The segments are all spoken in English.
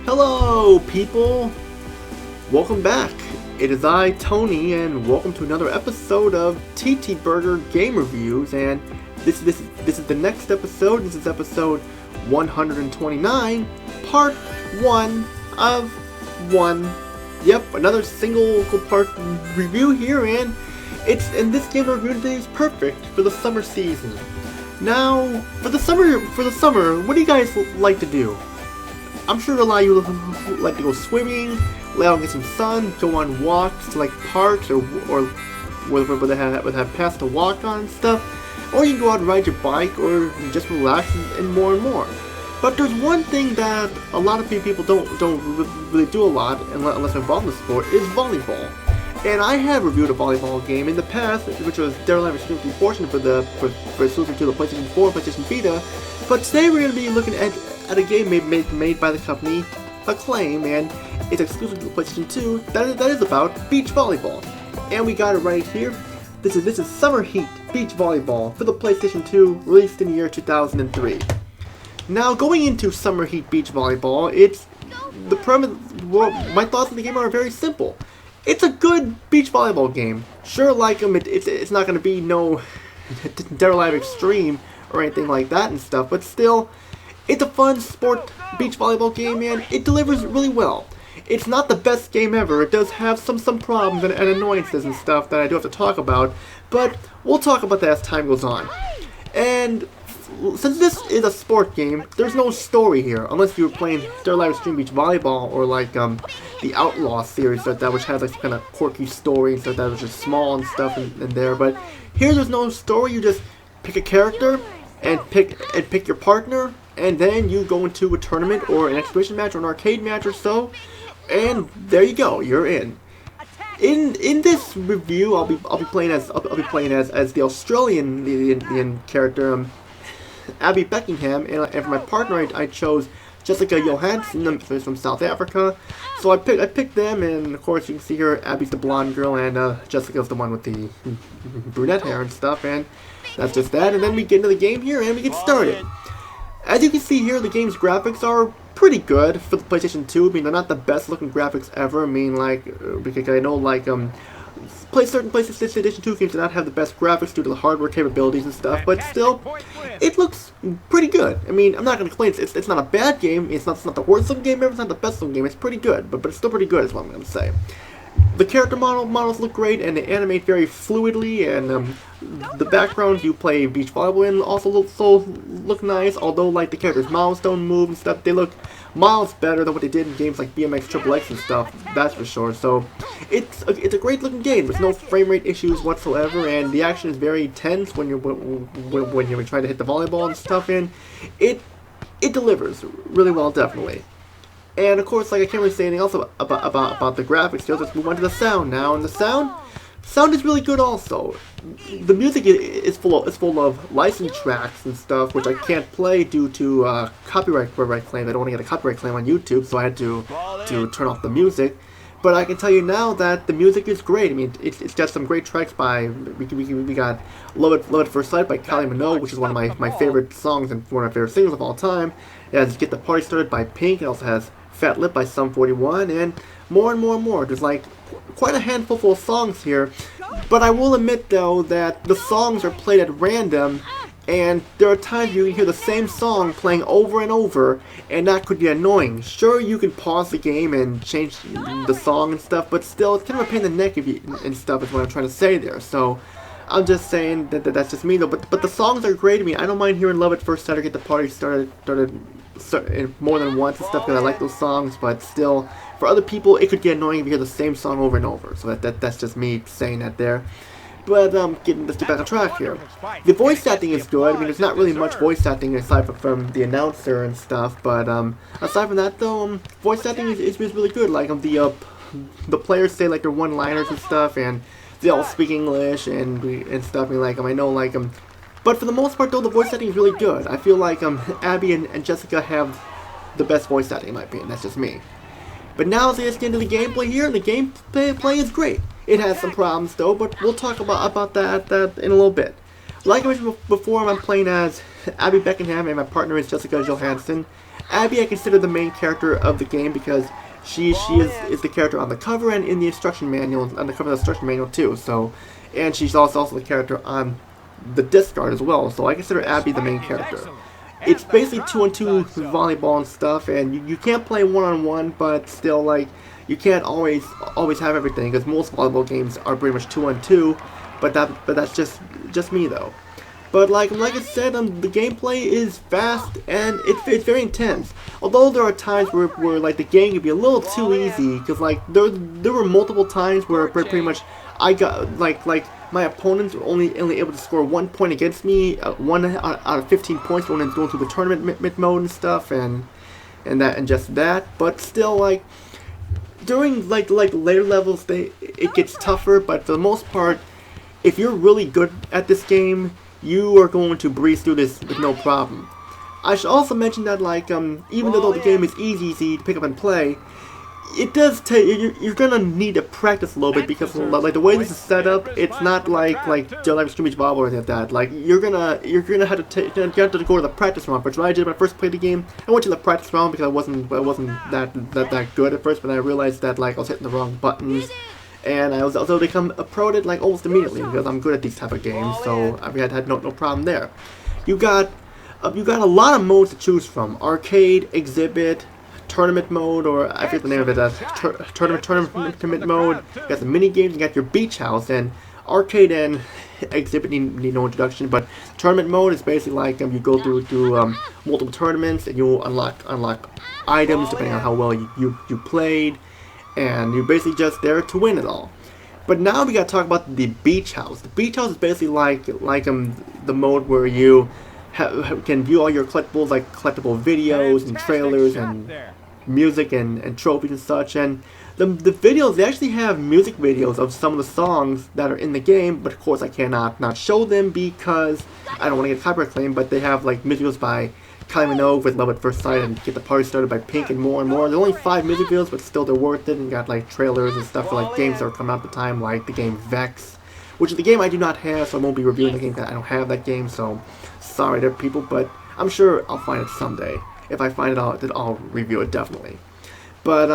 Hello, people! Welcome back. It is I, Tony, and welcome to another episode of TTBurger Game Reviews. And this is the next episode. This is episode 129, part 1 of 1. Yep, another single part review here, and this game review today is perfect for the summer season. Now, for the summer, what do you guys like to do? I'm sure a lot of you like to go swimming, lay out and get some sun, go on walks to like parks or where they have paths to walk on and stuff, or you can go out and ride your bike or just relax and more. But there's one thing that a lot of people don't really do a lot unless they're involved in the sport is volleyball. And I have reviewed a volleyball game in the past, which was Daryl Extremely fortunate for exclusive to the PlayStation 4, PlayStation Vita. But today we're going to be looking at a game made by the company Acclaim, and it's exclusive to the PlayStation 2. That is about beach volleyball, and we got it right here. This is Summer Heat Beach Volleyball for the PlayStation 2, released in the year 2003. Now, going into Summer Heat Beach Volleyball, my thoughts on the game are very simple. It's a good beach volleyball game. Sure, like it's not going to be no Daryl Extreme or anything like that and stuff, but still, it's a fun sport beach volleyball game, and it delivers really well. It's not the best game ever. It does have some problems and annoyances and stuff that I do have to talk about, but we'll talk about that as time goes on. And since this is a sport game, there's no story here, unless you're playing Daryl Extreme Beach Volleyball or like the Outlaw series that which has like some kind of quirky story and stuff that was just small and stuff in there. But here there's no story. You just pick a character and pick your partner, and then you go into a tournament or an exhibition match or an arcade match or so, and there you go, you're in. In this review, I'll be playing as the Australian character, Abby Beckingham, and for my partner I chose Jessica Johansson from South Africa. So I picked them, and of course you can see here Abby's the blonde girl and Jessica's the one with the brunette hair and stuff, and that's just that. And then we get into the game here and we get started. As you can see here, the game's graphics are pretty good for the PlayStation 2. I mean, they're not the best looking graphics ever. I mean, like, because I know, like, certain PlayStation Edition 2 games do not have the best graphics due to the hardware capabilities and stuff, but still, it looks pretty good. I mean, I'm not going to complain. It's not a bad game. It's not the worst looking game ever. It's not the best looking game. It's pretty good, but it's still pretty good is what I'm going to say. The character models look great, and they animate very fluidly, and the backgrounds you play beach volleyball in also look nice, although like the characters' mouths don't move and stuff. They look miles better than what they did in games like BMX XXX and stuff, that's for sure. So it's a great looking game. There's no frame rate issues whatsoever, and the action is very tense when you're trying to hit the volleyball and stuff, and it delivers really well, definitely. And of course, like, I can't really say anything else about the graphics. So let's move on to the sound now. And the sound is really good also. The music is full of licensed tracks and stuff, which I can't play due to copyright claims. I don't want to get a copyright claim on YouTube, so I had to turn off the music. But I can tell you now that the music is great. I mean, it's got some great tracks by, we got Love at First Sight by Kylie Minogue, which is one of my favorite songs and one of my favorite singers of all time. It has Get the Party Started by Pink. It also has Fat Lip by Sum 41, and more. There's like quite a handful of songs here, but I will admit though that the songs are played at random, and there are times you can hear the same song playing over and over, and that could be annoying. Sure, you can pause the game and change the song and stuff, but still, it's kind of a pain in the neck and stuff is what I'm trying to say there. So I'm just saying that's just me though. But the songs are great. I mean, I don't mind hearing Love at First Sight or Get the Party Started more than once and stuff, because I like those songs, but still, for other people, it could get annoying if you hear the same song over and over. So that's just me saying that there. But let's get back on track here. The voice acting is good. I mean, there's not really much voice acting aside from the announcer and stuff, but aside from that though, voice acting is really good. Like the players say like their one-liners and stuff, and they all speak English and stuff. And like I know like but for the most part, though, the voice acting is really good. I feel like Abby and Jessica have the best voice acting, in my opinion. That's just me. But now, as we get into the gameplay here, the gameplay is great. It has some problems, though, but we'll talk about that in a little bit. Like I mentioned before, I'm playing as Abby Beckingham, and my partner is Jessica Johansson. Abby I consider the main character of the game because she is the character on the cover and in the instruction manual, on the cover of the instruction manual too. So, and she's also the character on the disc card as well. So I consider Abby the main character. It's basically 2-on-2 volleyball and stuff, and you can't play 1-on-1, but still, like, you can't always have everything, because most volleyball games are pretty much 2-on-2, but that's just me though. But like I said, the gameplay is fast and it's very intense. Although there are times where like the game can be a little too easy, because like there were multiple times where pretty much I got like my opponents were only able to score 1 point against me, 1 out of 15 points going through the tournament mode and stuff, and just that. But still, like during like later levels, it gets tougher. But for the most part, if you're really good at this game, you are going to breeze through this with no problem. I should also mention that like even though the game is easy to pick up and play, it does take you're gonna need to practice a little bit, because like the way this is set up, it's not like Extreme Beach Volleyball or anything like that. Like you're gonna have to go to the practice round. But what I did when I first played the game, I went to the practice round because I wasn't that good at first, but I realized that like I was hitting the wrong buttons. And I was also become a pro at it like almost immediately, because I'm good at these type of games, so I've had no problem there. You got a lot of modes to choose from: arcade, exhibit, tournament mode, or I forget the name of it. Tournament mode. You got the mini games. You got your beach house, and arcade and exhibit need no introduction. But tournament mode is basically like you go through multiple tournaments, and you unlock items depending on how well you played. And you're basically just there to win it all. But now we gotta talk about the beach house. The beach house is basically like the mode where you can view all your collectibles, like collectible videos and trailers and music and trophies and such. And the videos, they actually have music videos of some of the songs that are in the game, but of course I cannot not show them because I don't want to get a copyright claim. But they have like music videos by Kylie Minogue with Love at First Sight and Get the Party Started by Pink and more and more. There's only 5 music videos, but still they're worth it, and got like trailers and stuff for like games that are coming out at the time, like the game Vex, which is the game I do not have, so I won't be reviewing the game that I don't have that game, so sorry there people, but I'm sure I'll find it someday. If I find it out, then I'll review it definitely. But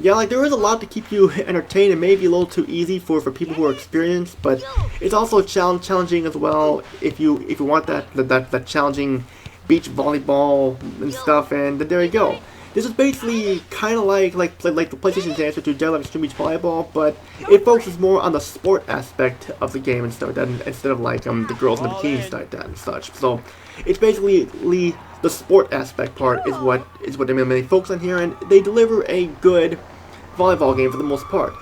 yeah, like there is a lot to keep you entertained. It may be a little too easy for people who are experienced, but it's also challenging as well if you want that challenging beach volleyball and stuff. And there you go. This is basically kind of like the PlayStation's answer to Dead Extreme Beach Volleyball, but it focuses more on the sport aspect of the game instead of like the girls in the bikinis like that and such. So it's basically the sport aspect part is what they mainly focus on here, and they deliver a good volleyball game for the most part.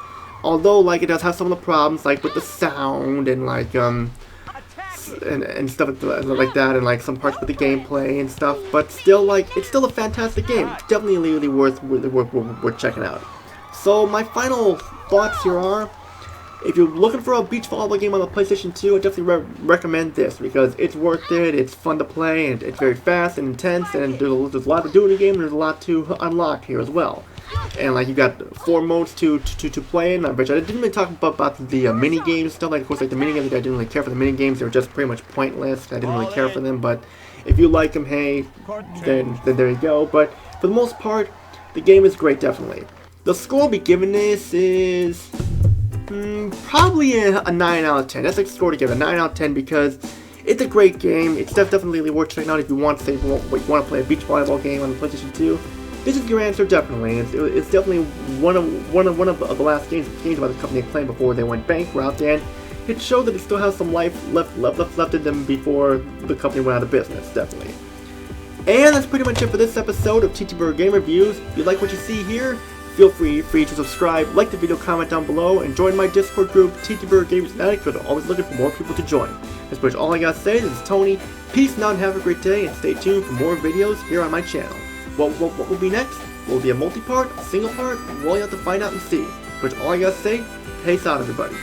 Although like it does have some of the problems like with the sound and like and stuff like that, and like some parts with the gameplay and stuff, but still like it's still a fantastic game. It's definitely really worth checking out. So my final thoughts here are, if you're looking for a beach volleyball game on the PlayStation 2, I definitely recommend this because it's worth it. It's fun to play, and it's very fast and intense, and there's a lot to do in the game, and there's a lot to unlock here as well. And like you got 4 modes to play in, which I didn't really talk about the mini games stuff. Like of course, like the mini games, I didn't really care for the mini games. They were just pretty much pointless. I didn't really care for them. But if you like them, hey, then there you go. But for the most part, the game is great, definitely. The score I'll be giving this is probably a 9 out of 10. That's a score to give a 9 out of 10 because it's a great game. It's definitely worth checking out if you want to play a beach volleyball game on the PlayStation 2. This is your answer, definitely. It's definitely one of the last games by the company Acclaim before they went bankrupt, and it showed that it still has some life left in them before the company went out of business, definitely. And that's pretty much it for this episode of TTBurger Game Reviews. If you like what you see here, feel free to subscribe, like the video, comment down below, and join my Discord group, TTBurger Gamers Fanatic, because I'm always looking for more people to join. That's pretty much all I gotta say. This is Tony. Peace now and have a great day, and stay tuned for more videos here on my channel. What will be next? Will it be a multi-part, a single part? We'll have to find out and see. But all I gotta say, peace out everybody.